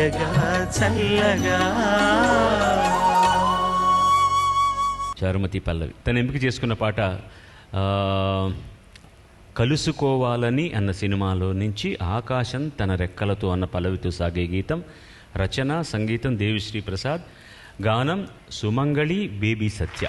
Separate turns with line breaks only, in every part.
తీయగా చల్లగా.
చారుమతి పల్లవి తను ఎంపిక చేసుకున్న పాట కలుసుకోవాలని అన్న సినిమాలో నుంచి ఆకాశం తన రెక్కలతో అన్న పల్లవితో సాగే గీతం. రచన సంగీతం దేవిశ్రీ ప్రసాద్, గానం సుమంగళి బేబీ సత్య.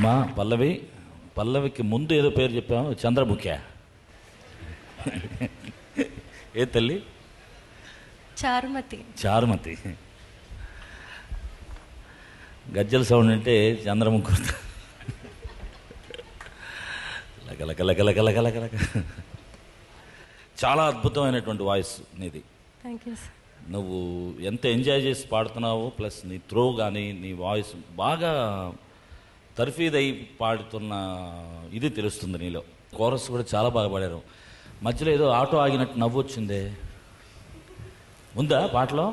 మా పల్లవికి ముందు ఏదో పేరు చెప్పాము, చంద్రముఖ్య. ఏ తల్లి? చారుమతి. గజ్జల సౌండ్ అంటే చంద్రముఖ. లక. చాలా అద్భుతమైనటువంటి వాయిస్ నీది. నువ్వు ఎంత ఎంజాయ్ చేసి పాడుతున్నావో, ప్లస్ నీ త్రో కానీ నీ వాయిస్ బాగా తర్ఫీదై పాడుతున్న ఇది తెలుస్తుంది నీలో. కోరస్ కూడా చాలా బాగా పాడారు. మధ్యలో ఏదో ఆటో ఆగినట్టు నవ్వు వచ్చిందే, ఉందా పాటలో?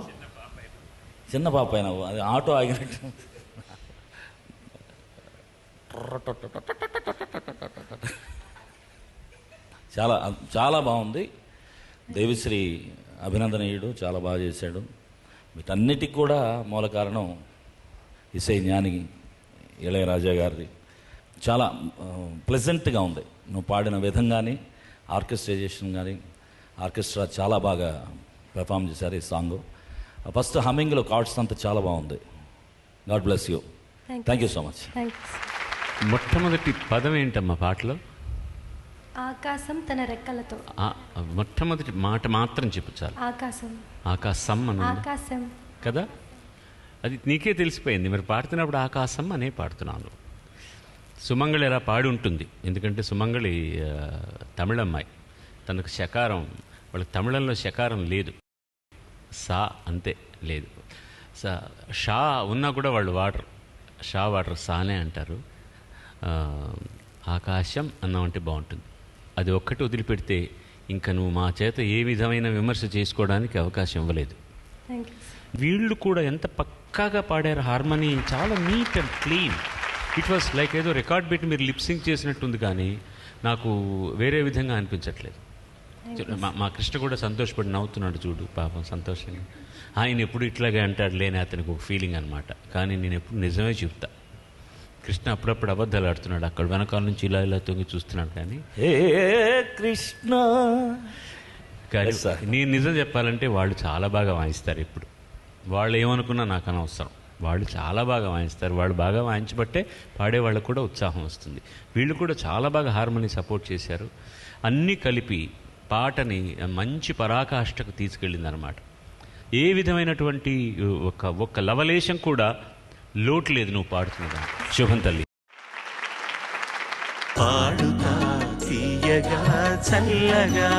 చిన్న పాప అయినా అది ఆటో ఆగినట్టు. చాలా చాలా బాగుంది. దేవిశ్రీ అభినందనీయుడు, చాలా బాగా చేశాడు. వీటన్నిటికి కూడా మూల కారణం ఇసై జ్ఞాని ఇళయరాజా గారిది. చాలా ప్లెజెంట్గా ఉంది నువ్వు పాడిన విధం కానీ, ఆర్కెస్ట్రైజేషన్ కానీ. ఆర్కెస్ట్రా చాలా బాగా పెర్ఫామ్ చేశారు ఈ సాంగ్. ఫస్ట్ హమ్మింగ్లో కార్డ్స్ అంతా చాలా బాగుంది. God bless you. Thank you so much.
మొట్టమొదటి పదం ఏంటమ్మా పాటలో?
ఆకాశం తన రెక్కలతో.
మొట్టమొదటి మాట మాత్రం చెప్పు చాలు.
ఆకాశం.
ఆకాశం అని
ఆకాశం
కదా, అది నీకే తెలిసిపోయింది. మరి పాడుతున్నప్పుడు ఆకాశం అనే పాడుతున్నాను. సుమంగళి ఎలా పాడి ఉంటుంది, ఎందుకంటే సుమంగళి తమిళమ్మాయి, తనకు శకారం, వాళ్ళకి తమిళంలో శకారం లేదు, సా అంతే లేదు. షా ఉన్నా కూడా వాళ్ళు వాడరు, షా వాడరు, సానే అంటారు. ఆకాశం అన్నామంటే బాగుంటుంది. అది ఒక్కటి వదిలిపెడితే ఇంకా నువ్వు మా చేత ఏ విధమైన విమర్శ చేసుకోవడానికి అవకాశం ఇవ్వలేదు. వీళ్ళు కూడా ఎంత పక్కాగా పాడారు, హార్మోనీ చాలా neat and clean. It was like ఏదో రికార్డ్ పెట్టి మీరు లిప్సింగ్ చేసినట్టుంది, కానీ నాకు వేరే విధంగా అనిపించట్లేదు. మా కృష్ణ కూడా సంతోషపడి నవ్వుతున్నాడు చూడు, పాపం సంతోషంగా. ఆయన ఎప్పుడు ఇట్లాగే అంటాడు లేని అతనికి ఒక ఫీలింగ్ అనమాట. కానీ నేను ఎప్పుడు నిజమే చెప్తా. కృష్ణ అప్పుడప్పుడు అబద్ధాలు ఆడుతున్నాడు, అక్కడ వెనకాల నుంచి ఇలా ఇలా తొంగి చూస్తున్నాడు. కానీ
హే కృష్ణ,
కానీ నేను నిజం చెప్పాలంటే వాళ్ళు చాలా బాగా వాయిస్తారు. ఇప్పుడు వాళ్ళు ఏమనుకున్నా నాకు అనవసరం, వాళ్ళు చాలా బాగా వాయిస్తారు. వాళ్ళు బాగా వాయించబట్టే పాడేవాళ్ళకు కూడా ఉత్సాహం వస్తుంది. వీళ్ళు కూడా చాలా బాగా హార్మోనీ సపోర్ట్ చేశారు. అన్నీ కలిపి పాటని మంచి పరాకాష్ఠకు తీసుకెళ్ళింది అనమాట. ఏ విధమైనటువంటి ఒక్క లవలేశం కూడా లోటు లేదు నువ్వు పాడుతున్నదా. శుభం తల్లి.
పాడుతా తీయగా చల్లగా